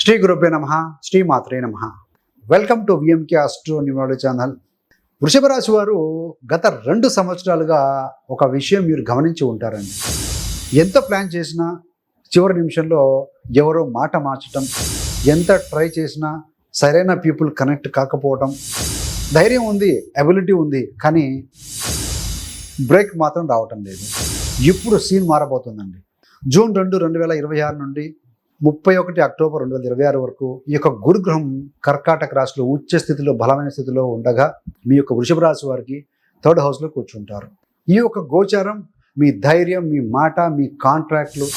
శ్రీ గురుభ్యో నమః, శ్రీ మాత్రే నమః. Welcome to VMK astro numerology channel. వృషభ రాశి వారు గత 2 సంవత్సరాలుగా ఒక విషయం మీరు గమనించి ఉంటారండి. ఎంత ప్లాన్ చేసినా చివరి నిమిషంలో ఎవరో మాట మార్చటం, ఎంత ట్రై చేసినా సరైన పీపుల్ కనెక్ట్ కాకపోవటం, ధైర్యం ఉంది, అబిలిటీ ఉంది, కానీ బ్రేక్ మాత్రం రావటం లేదు. ఇప్పుడు సీన్ మారబోతుందండి. జూన్ 2, 2026 నుండి 31 అక్టోబర్ 2026 వరకు ఈ యొక్క గురుగ్రహం కర్కాటక రాశిలో ఉచ్చ స్థితిలో బలమైన స్థితిలో ఉండగా మీ యొక్క వృషభ రాశి వారికి 3rd హౌస్లో కూర్చుంటారు. ఈ యొక్క గోచారం మీ ధైర్యం, మీ మాట, మీ కాంట్రాక్ట్లు,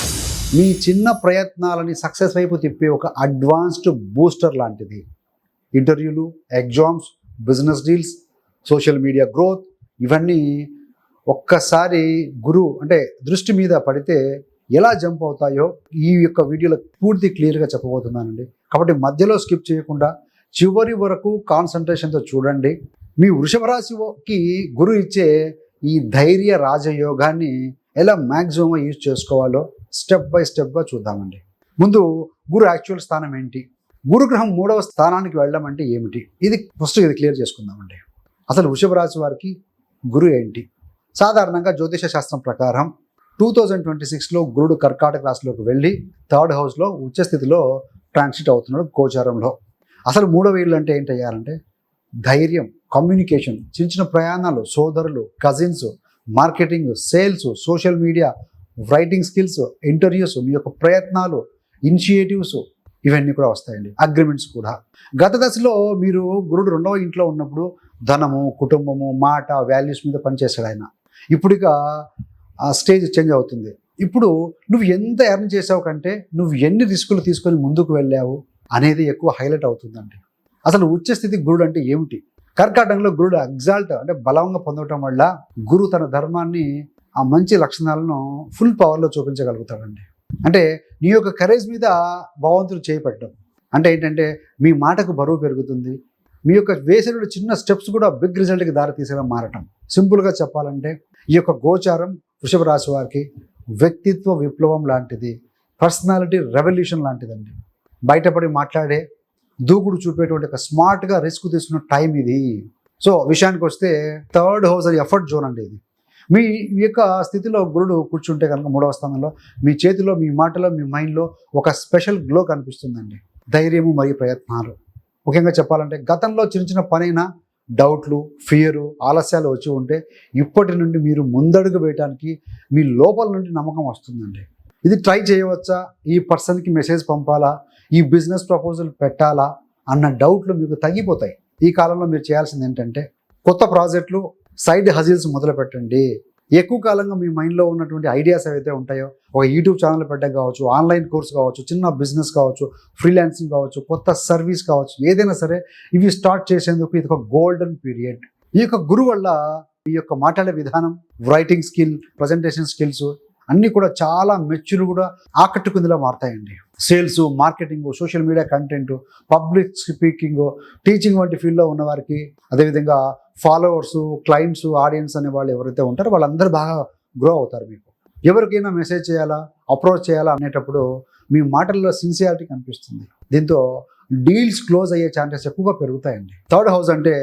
మీ చిన్న ప్రయత్నాలని సక్సెస్ వైపు తిప్పే ఒక అడ్వాన్స్డ్ బూస్టర్ లాంటిది. ఇంటర్వ్యూలు, exams, business deals, social media growth, ఇవన్నీ ఒక్కసారి గురువు అంటే దృష్టి మీద పడితే ఎలా జంప్ అవుతాయో ఈ యొక్క వీడియోలో పూర్తి క్లియర్గా చెప్పబోతున్నానండి. కాబట్టి మధ్యలో స్కిప్ చేయకుండా చివరి వరకు కాన్సన్ట్రేషన్తో చూడండి. మీ వృషభ రాశికి గురువు ఇచ్చే ఈ ధైర్య రాజయోగాన్ని ఎలా మ్యాక్సిమం యూజ్ చేసుకోవాలో స్టెప్ బై స్టెప్గా చూద్దామండి. ముందు గురు యాక్చువల్ స్థానం ఏంటి, గురుగ్రహం 3వ స్థానానికి వెళ్ళడం అంటే ఏమిటి, ఇది క్లియర్ చేసుకుందామండి. అసలు వృషభ రాశి వారికి గురు ఏంటి? సాధారణంగా జ్యోతిష శాస్త్రం ప్రకారం 2026లో గురుడు కర్కాటక రాశిలోకి వెళ్ళి 3rd హౌస్లో ఉచ్చస్థితిలో ట్రాన్సిట్ అవుతున్నాడు గోచారంలో. అసలు 3వ ఇల్లు అంటే ఏంటయ్యారంటే ధైర్యం, కమ్యూనికేషన్, చిన్న చిన్న ప్రయాణాలు, సోదరులు, cousins, marketing, sales, social media, writing skills, interviews, మీ యొక్క ప్రయత్నాలు, ఇనిషియేటివ్స్, ఇవన్నీ కూడా వస్తాయండి. అగ్రిమెంట్స్ కూడా. గత దశలో మీరు గురుడు 2వ ఇంట్లో ఉన్నప్పుడు ధనము, కుటుంబము, మాట, వాల్యూస్ మీద పనిచేశాడు ఆయన. ఇప్పుడు ఇక ఆ స్టేజ్ చేంజ్ అవుతుంది. ఇప్పుడు నువ్వు ఎంత ఎర్న్ చేసావు కంటే నువ్వు ఎన్ని రిస్కులు తీసుకొని ముందుకు వెళ్ళావు అనేది ఎక్కువ హైలైట్ అవుతుందండి. అసలు ఉచ్చస్థితి గురుడు అంటే ఏమిటి? కర్కాటకంలో గురుడు ఎగ్జాల్ట్ అంటే బలంగా పొందడం వల్ల గురువు తన ధర్మాన్ని, ఆ మంచి లక్షణాలను ఫుల్ పవర్లో చూపించగలుగుతాడండి. అంటే నీ యొక్క కరేజ్ మీద భగవంతుడు చేపట్టడం అంటే ఏంటంటే మీ మాటకు బరువు పెరుగుతుంది. మీ యొక్క వేసిన చిన్న స్టెప్స్ కూడా బిగ్ రిజల్ట్కి దారి తీసేలా మారటం. సింపుల్గా చెప్పాలంటే ఈ యొక్క గోచారం వృషభ రాశి వారికి వ్యక్తిత్వ విప్లవం లాంటిది, పర్సనాలిటీ రెవల్యూషన్ లాంటిదండి. బయటపడి మాట్లాడే, దూకుడు చూపేటువంటి ఒక స్మార్ట్గా రిస్క్ తీసుకున్న టైం ఇది. సో విషయానికి వస్తే 3rd హౌస్ అది ఎఫర్ట్ జోన్ అండి. ఇది మీ యొక్క స్థితిలో గురుడు కూర్చుంటే కనుక 3వ స్థానంలో మీ చేతిలో, మీ మాటలో, మీ మైండ్లో ఒక స్పెషల్ గ్లో కనిపిస్తుందండి. ధైర్యము మరియు ప్రయత్నాలు. ముఖ్యంగా చెప్పాలంటే గతంలో చిన్న చిన్న పనైనా డౌట్లు, ఫియరు, ఆలస్యాలు వచ్చి ఉంటే ఇప్పటి నుండి మీరు ముందడుగు వేయడానికి మీ లోపల నుండి నమ్మకం వస్తుందండి. ఇది ట్రై చేయవచ్చా, ఈ పర్సన్కి మెసేజ్ పంపాలా, ఈ బిజినెస్ ప్రపోజల్ పెట్టాలా అన్న డౌట్లు మీకు తగ్గిపోతాయి. ఈ కాలంలో మీరు చేయాల్సింది ఏంటంటే కొత్త ప్రాజెక్టులు, సైడ్ హజిల్స్ మొదలు పెట్టండి. ఎక్కువ కాలంగా మీ మైండ్లో ఉన్నటువంటి ఐడియాస్ ఏవైతే ఉంటాయో, ఒక యూట్యూబ్ ఛానల్ పెట్టడం కావచ్చు, ఆన్లైన్ కోర్స్ కావచ్చు, చిన్న బిజినెస్ కావచ్చు, ఫ్రీలాన్సింగ్ కావచ్చు, కొత్త సర్వీస్ కావచ్చు, ఏదైనా సరే ఇవి స్టార్ట్ చేసేందుకు ఇది ఒక గోల్డెన్ పీరియడ్. ఈ యొక్క గురువు వల్ల ఈ యొక్క మాట్లాడే విధానం, రైటింగ్ స్కిల్, ప్రజెంటేషన్ స్కిల్స్ అన్నీ కూడా చాలా మెచ్యూర్ కూడా ఆకట్టుకుందిలా మారుతాయండి. Sales, marketing, social media content, public speaking, teaching వంటి ఫీల్డ్లో ఉన్న వారికి, అదేవిధంగా ఫాలోవర్స్, క్లయింట్స్, ఆడియన్స్ అనే వాళ్ళు ఎవరైతే ఉంటారో వాళ్ళందరూ బాగా గ్రో అవుతారు. మీకు ఎవరికైనా మెసేజ్ చేయాలా, అప్రోచ్ చేయాలా అనేటప్పుడు మీ మాటల్లో సిన్సియారిటీ కనిపిస్తుంది. దీంతో డీల్స్ క్లోజ్ అయ్యే ఛాన్సెస్ ఎక్కువగా పెరుగుతాయండి. 3rd హౌస్ అంటే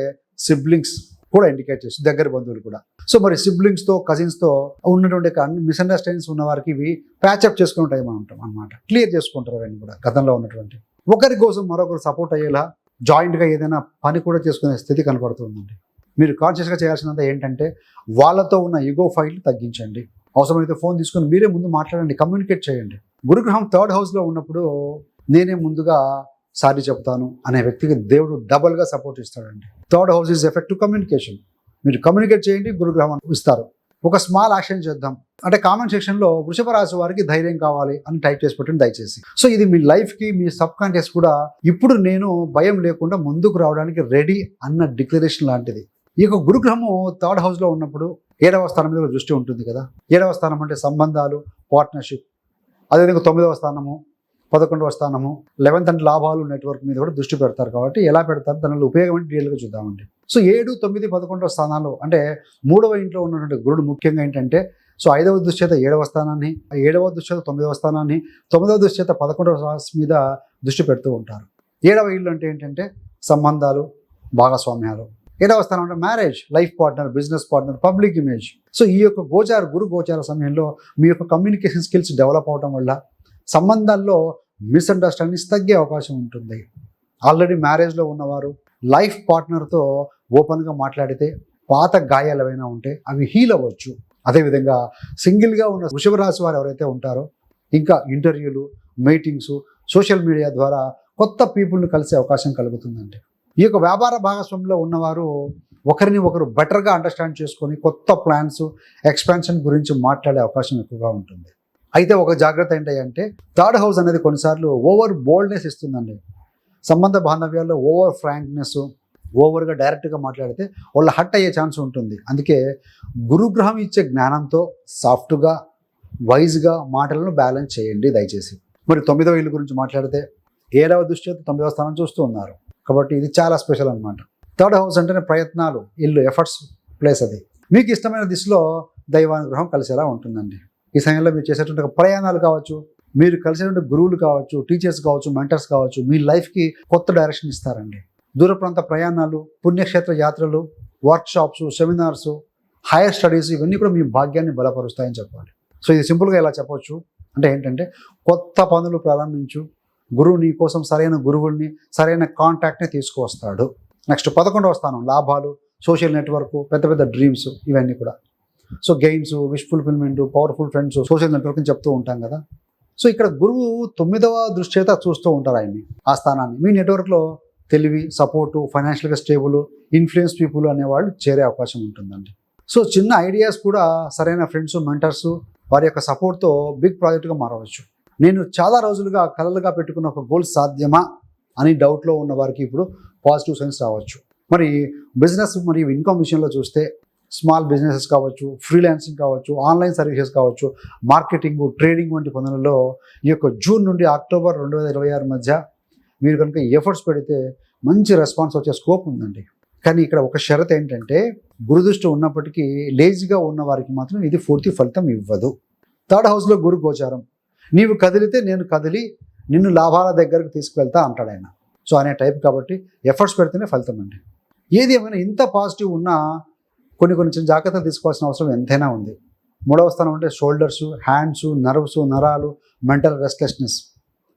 సిబ్లింగ్స్ కూడా ఇండికేట్ చేస్తుంది, దగ్గర బంధువులు కూడా. సో మరి సిబ్లింగ్స్తో, కజిన్స్తో ఉన్నటువంటి మిస్అండర్స్టాండింగ్స్ ఉన్న వారికి ఇవి ప్యాచప్ చేసుకునే టైం అంటాం అనమాట. క్లియర్ చేసుకుంటారు అవన్నీ కూడా. గతంలో ఉన్నటువంటి ఒకరి కోసం మరొకరు సపోర్ట్ అయ్యేలా జాయింట్గా ఏదైనా పని కూడా చేసుకునే స్థితి కనపడుతుందండి. మీరు కాన్షియస్గా చేయాల్సినంత ఏంటంటే వాళ్ళతో ఉన్న ఈగో ఫైల్ తగ్గించండి. అవసరమైతే ఫోన్ తీసుకొని మీరే ముందు మాట్లాడండి, కమ్యూనికేట్ చేయండి. గురుగ్రహం 3rd హౌస్లో ఉన్నప్పుడు నేనే ముందుగా సారీ చెప్తాను అనే వ్యక్తికి దేవుడు డబల్గా సపోర్ట్ ఇస్తాడండి. 3rd house is effective communication. మీరు కమ్యూనికేట్ చేయండి, గురుగ్రహం ఇస్తారు. ఒక స్మాల్ యాక్షన్ చేద్దాం అంటే కామెంట్ సెక్షన్లో వృషభ రాశి వారికి ధైర్యం కావాలి అని టైప్ చేసి పెట్టండి దయచేసి. సో ఇది మీ లైఫ్కి, మీ సబ్ కాన్షియస్ కూడా ఇప్పుడు నేను భయం లేకుండా ముందుకు రావడానికి రెడీ అన్న డిక్లరేషన్ లాంటిది. ఈ యొక్క గురుగ్రహము 3rd హౌస్లో ఉన్నప్పుడు 7వ స్థానం మీద దృష్టి ఉంటుంది కదా. 7వ స్థానం అంటే సంబంధాలు, పార్ట్నర్షిప్. అదేవిధంగా 9వ స్థానము, 11వ స్థానము, 11th అంటే లాభాలు, నెట్వర్క్ మీద కూడా దృష్టి పెడతారు. కాబట్టి ఎలా పెడతారు, దానిలో ఉపయోగం అంటే డీటెయిల్గా చూద్దామండి. సో 7, 9, 11వ స్థానాలు అంటే 3వ ఇంట్లో ఉన్నటువంటి గురుడు ముఖ్యంగా ఏంటంటే సో 5వ దృష్టి 7వ స్థానాన్ని, 7వ దృష్టి 9వ స్థానాన్ని, 9వ దృష్టి 11వ రాశి మీద దృష్టి పెడుతూ ఉంటారు. 7వ ఇల్లు అంటే ఏంటంటే సంబంధాలు, భాగస్వామ్యాలు. 7వ స్థానం అంటే marriage, life partner, business partner, public image. So ఈ యొక్క గురు గోచార సమయంలో మీ యొక్క కమ్యూనికేషన్ స్కిల్స్ డెవలప్ అవడం వల్ల సంబంధాల్లో మిస్అండర్స్టాండింగ్స్ తగ్గే అవకాశం ఉంటుంది. ఆల్రెడీ మ్యారేజ్లో ఉన్నవారు లైఫ్ పార్ట్నర్తో ఓపెన్గా మాట్లాడితే పాత గాయాలు ఏవైనా ఉంటే అవి హీల్ అవ్వచ్చు. అదేవిధంగా సింగిల్గా ఉన్న వృషభ రాశి వారు ఎవరైతే ఉంటారో ఇంకా ఇంటర్వ్యూలు, మీటింగ్స్, సోషల్ మీడియా ద్వారా కొత్త పీపుల్ని కలిసే అవకాశం కలుగుతుందండి. ఈ యొక్క వ్యాపార భాగస్వామ్యంలో ఉన్నవారు ఒకరిని ఒకరు బెటర్గా అండర్స్టాండ్ చేసుకొని కొత్త ప్లాన్స్, ఎక్స్పాన్షన్ గురించి మాట్లాడే అవకాశం ఎక్కువగా ఉంటుంది. అయితే ఒక జాగ్రత్త ఏంటంటే 3rd హౌస్ అనేది కొన్నిసార్లు ఓవర్ బోల్డ్నెస్ ఇస్తుందండి. సంబంధ బాంధవ్యాల్లో ఓవర్ ఫ్రాంక్నెస్, ఓవర్గా డైరెక్ట్గా మాట్లాడితే వాళ్ళు హర్ట్ అయ్యే ఛాన్స్ ఉంటుంది. అందుకే గురుగ్రహం ఇచ్చే జ్ఞానంతో సాఫ్ట్గా, వైజ్గా మాటలను బ్యాలెన్స్ చేయండి దయచేసి. మరి 9వ ఇల్లు గురించి మాట్లాడితే 7వ దృష్టి 9వ స్థానం చూస్తూ ఉన్నారు కాబట్టి ఇది చాలా స్పెషల్ అనమాట. 3rd హౌస్ అంటేనే ప్రయత్నాలు, ఇల్లు, ఎఫర్ట్స్ ప్లేస్. అది మీకు ఇష్టమైన దిశలో దైవానుగ్రహం కలిసేలా ఉంటుందండి. ఈ సమయంలో మీరు చేసేటువంటి ప్రయాణాలు కావచ్చు, మీరు కలిసేటువంటి గురువులు కావచ్చు, టీచర్స్ కావచ్చు, మెంటర్స్ కావచ్చు, మీ లైఫ్కి కొత్త డైరెక్షన్ ఇస్తారండి. దూర ప్రాంత ప్రయాణాలు, పుణ్యక్షేత్ర యాత్రలు, వర్క్షాప్స్, సెమినార్స్, హైయర్ స్టడీస్ ఇవన్నీ కూడా మీ భాగ్యాన్ని బలపరుస్తాయని చెప్పాలి. సో ఇది సింపుల్గా ఎలా చెప్పవచ్చు అంటే ఏంటంటే కొత్త పనులు ప్రారంభించు, గురువు నీ కోసం సరైన గురువుల్ని, సరైన కాంటాక్ట్ని తీసుకువస్తాడు. నెక్స్ట్ 11వ స్థానం లాభాలు, సోషల్ నెట్వర్క్, పెద్ద పెద్ద డ్రీమ్స్ ఇవన్నీ కూడా. So games, wish fulfilment, powerful friends, social network అని చెప్తూ ఉంటాం కదా. సో ఇక్కడ గురువు 9వ దృష్టి చేత చూస్తూ ఉంటారు ఆయన్ని, ఆ స్థానాన్ని. మీ నెట్వర్క్లో తెలివి, సపోర్టు, ఫైనాన్షియల్గా స్టేబుల్, ఇన్ఫ్లుయెన్స్ పీపుల్ అనేవాళ్ళు చేరే అవకాశం ఉంటుందండి. సో చిన్న ఐడియాస్ కూడా సరైన ఫ్రెండ్స్, మెంటర్స్ వారి యొక్క సపోర్ట్తో బిగ్ ప్రాజెక్ట్గా మారవచ్చు. నేను చాలా రోజులుగా కలలుగా పెట్టుకున్న ఒక గోల్ సాధ్యమా అని డౌట్లో ఉన్న వారికి ఇప్పుడు పాజిటివ్ సైన్స్ రావచ్చు. మరి బిజినెస్ మరియు ఇన్కమ్ విషయంలో చూస్తే స్మాల్ బిజినెసెస్ కావచ్చు, ఫ్రీలాన్సింగ్ కావచ్చు, ఆన్లైన్ సర్వీసెస్ కావచ్చు, మార్కెటింగ్, ట్రేడింగ్ వంటి పనులలో ఈ యొక్క జూన్ నుండి అక్టోబర్ 2026 మధ్య మీరు కనుక ఎఫర్ట్స్ పెడితే మంచి రెస్పాన్స్ వచ్చే స్కోప్ ఉందండి. కానీ ఇక్కడ ఒక షరత్ ఏంటంటే గురుదృష్టి ఉన్నప్పటికీ లేజీగా ఉన్న వారికి మాత్రం ఇది పూర్తి ఫలితం ఇవ్వదు. 3rd హౌస్లో గురు గోచారం. నీవు కదిలితే నేను కదిలి నిన్ను లాభాల దగ్గరకు తీసుకువెళ్తా అంటాడు ఆయన. సో అనే టైప్ కాబట్టి ఎఫర్ట్స్ పెడితేనే ఫలితం అండి. ఏది ఏమైనా ఇంత పాజిటివ్ ఉన్నా కొన్ని చిన్న జాగ్రత్తలు తీసుకోవాల్సిన అవసరం ఎంతైనా ఉంది. 3వ స్థానం అంటే షోల్డర్స్, హ్యాండ్స్, నర్వ్స్, నరాలు, మెంటల్ రెస్ట్లెస్నెస్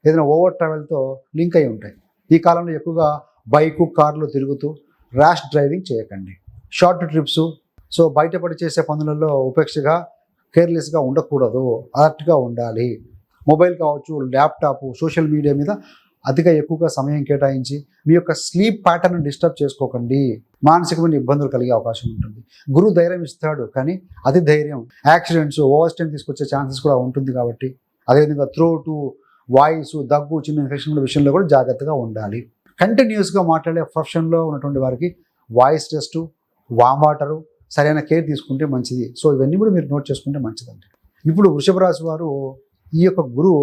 ఏదైనా ఓవర్ ట్రావెల్తో లింక్ అయి ఉంటాయి. ఈ కాలంలో ఎక్కువగా బైకు, కార్లు తిరుగుతూ ర్యాష్ డ్రైవింగ్ చేయకండి. షార్ట్ ట్రిప్స్, సో బయటపడి చేసే పనులలో ఉపేక్షగా, కేర్లెస్గా ఉండకూడదు, అలర్ట్గా ఉండాలి. మొబైల్ కావచ్చు, ల్యాప్టాప్, సోషల్ మీడియా మీద ఎక్కువగా సమయం కేటాయించి మీ యొక్క స్లీప్ ప్యాటర్న్ డిస్టర్బ్ చేసుకోకండి. మానసికమైన ఇబ్బందులు కలిగే అవకాశం ఉంటుంది. గురువు ధైర్యం ఇస్తాడు, కానీ అతి ధైర్యం యాక్సిడెంట్స్, ఓవర్ స్ట్రెయిన్ తీసుకొచ్చే ఛాన్సెస్ కూడా ఉంటుంది కాబట్టి అదేవిధంగా థ్రోటు, వాయిస్, దగ్గు, చిన్న ఇన్ఫెక్షన్ల విషయంలో కూడా జాగ్రత్తగా ఉండాలి. కంటిన్యూస్గా మాట్లాడే ప్రొఫెషన్లో ఉన్నటువంటి వారికి వాయిస్ టెస్టు, వామ్ వాటరు, సరైన కేర్ తీసుకుంటే మంచిది. సో ఇవన్నీ కూడా మీరు నోట్ చేసుకుంటే మంచిదండి. ఇప్పుడు వృషభ రాశి వారు ఈ యొక్క గురువు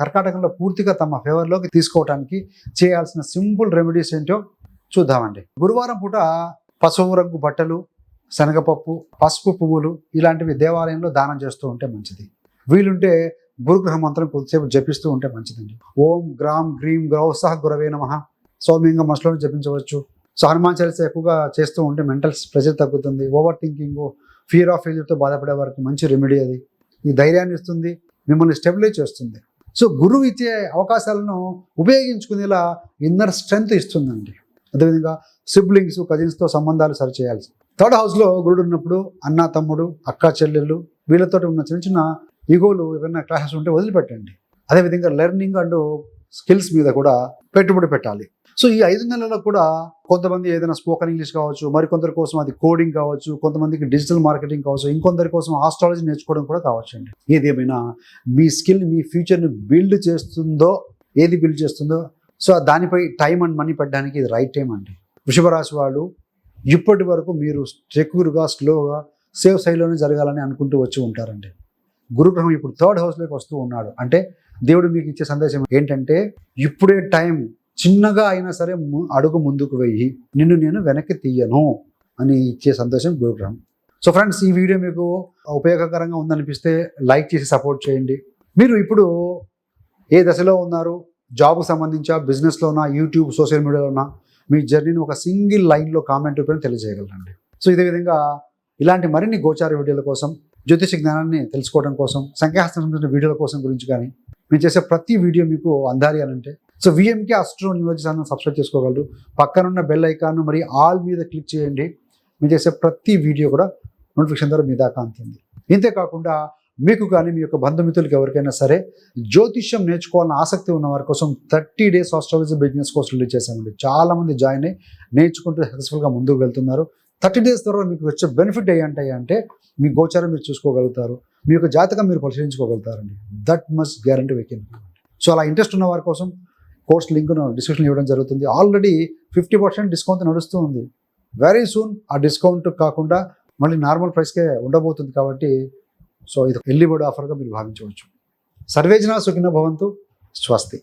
కర్కాటకంలో పూర్తిగా తమ ఫేవర్లోకి తీసుకోవడానికి చేయాల్సిన సింపుల్ రెమెడీస్ ఏంటో చూద్దామండి. గురువారం పూట పసుపు రంగు బట్టలు, శనగపప్పు, పసుపు పువ్వులు ఇలాంటివి దేవాలయంలో దానం చేస్తూ ఉంటే మంచిది. వీలుంటే గురుగ్రహ మంత్రం కొద్దిసేపు జపిస్తూ ఉంటే మంచిదండి. ఓం గ్రామ్ గ్రీం గ్రౌసహ గురవే నమః సౌమ్యంగా మనసులో జపించవచ్చు. సో హనుమాన్ చాలీసా ఎక్కువగా చేస్తూ ఉంటే మెంటల్ ప్రెషర్ తగ్గుతుంది. ఓవర్ థింకింగ్, ఫియర్ ఆఫ్ ఫెయిల్యూర్తో బాధపడే వారికి మంచి రెమెడీ అది. ఈ ధైర్యాన్ని ఇస్తుంది, మిమ్మల్ని స్టెబిలైజ్ చేస్తుంది. సో గురువు ఇచ్చే అవకాశాలను ఉపయోగించుకునేలా ఇన్నర్ స్ట్రెంగ్త్ ఇస్తుందండి. అదేవిధంగా సిబ్లింగ్స్, కజిన్స్తో సంబంధాలు సరిచేయాల్సి. 3rd హౌస్లో గురుడు ఉన్నప్పుడు అన్న, తమ్ముడు, అక్క, చెల్లెళ్ళు వీళ్ళతో ఉన్న చిన్న చిన్న ఈగోలు ఏమైనా క్లాసెస్ ఉంటే వదిలిపెట్టండి. అదేవిధంగా లెర్నింగ్ అండ్ స్కిల్స్ మీద కూడా పెట్టుబడి పెట్టాలి. సో ఈ 5 నెలల్లో కూడా కొంతమంది ఏదైనా స్పోకెన్ ఇంగ్లీష్ కావచ్చు, మరికొందరి కోసం అది కోడింగ్ కావచ్చు, కొంతమందికి డిజిటల్ మార్కెటింగ్ కావచ్చు, ఇంకొందరి కోసం ఆస్ట్రాలజీ నేర్చుకోవడం కూడా కావచ్చు అండి. ఏదేమైనా మీ స్కిల్ మీ ఫ్యూచర్ని బిల్డ్ చేస్తుందో, ఏది బిల్డ్ చేస్తుందో సో దానిపై టైం అండ్ మనీ పెట్టడానికి ఇది రైట్ టైం అండి. వృషభ రాశి వాళ్ళు ఇప్పటి వరకు మీరు సెక్యూర్గా, స్లోగా, సేఫ్ సైడ్లోనే జరగాలని అనుకుంటూ వచ్చి ఉంటారండి. గురుగ్రహం ఇప్పుడు 3rd హౌస్లోకి వస్తూ ఉన్నాడు అంటే దేవుడు మీకు ఇచ్చే సందేశం ఏంటంటే ఇప్పుడే టైం, చిన్నగా అయినా సరే అడుగు ముందుకు వెయ్యి, నిన్ను నేను వెనక్కి తీయను అని ఇచ్చే సందేశం గురుగ్రహం. సో ఫ్రెండ్స్, ఈ వీడియో మీకు ఉపయోగకరంగా ఉందనిపిస్తే లైక్ చేసి సపోర్ట్ చేయండి. మీరు ఇప్పుడు ఏ దశలో ఉన్నారు, జాబ్కు సంబంధించా, బిజినెస్లోనా, యూట్యూబ్, సోషల్ మీడియాలోనా, మీ జర్నీని ఒక సింగిల్ లైన్లో కామెంట్ రూపంలో తెలియజేయగలరండి. సో ఇదే విధంగా ఇలాంటి మరిన్ని గోచార వీడియోల కోసం, జ్యోతిష జ్ఞానాన్ని తెలుసుకోవడం కోసం, సంఖ్యాశాస్త్రం సంబంధించిన వీడియోల కోసం గురించి కానీ మేము చేసే ప్రతి వీడియో మీకు అందాలి అని అంటే so VMK astro numerology channel subscribe చేసుకోగలరు. పక్కనున్న బెల్ ఐకాన్ మరి ఆల్ మీద క్లిక్ చేయండి. మేము చేసే ప్రతి వీడియో కూడా నోటిఫికేషన్ ద్వారా మీ దాకా అందుతుంది. ఇంతేకాకుండా మీకు కానీ మీ యొక్క బంధుమిత్రులకు ఎవరికైనా సరే జ్యోతిష్యం నేర్చుకోవాలని ఆసక్తి ఉన్న వారి కోసం 30 days astrology business course release చేశామండి. చాలామంది జాయిన్ అయ్యి నేర్చుకుంటూ సక్సెస్ఫుల్గా ముందుకు వెళ్తున్నారు. 30 days ద్వారా మీకు వచ్చే బెనిఫిట్ ఏంటంటే మీ గోచారం మీరు చూసుకోగలుగుతారు, మీ యొక్క జాతకం మీరు పరిశీలించుకోగలుగుతారండి. That must guarantee we can. So అలా ఇంట్రెస్ట్ ఉన్న వారి కోసం కోర్స్ లింక్ను డిస్క్రిప్షన్ ఇవ్వడం జరుగుతుంది. ఆల్రెడీ 50% డిస్కౌంట్ నడుస్తూ ఉంది. వెరీ సూన్ ఆ డిస్కౌంట్ కాకుండా మళ్ళీ నార్మల్ ప్రైస్కే ఉండబోతుంది. కాబట్టి సో ఇది ఎర్లీ బర్డ్ ఆఫర్గా మీరు భావించవచ్చు. సర్వేజన సుఖినో భవంతు. స్వస్తి.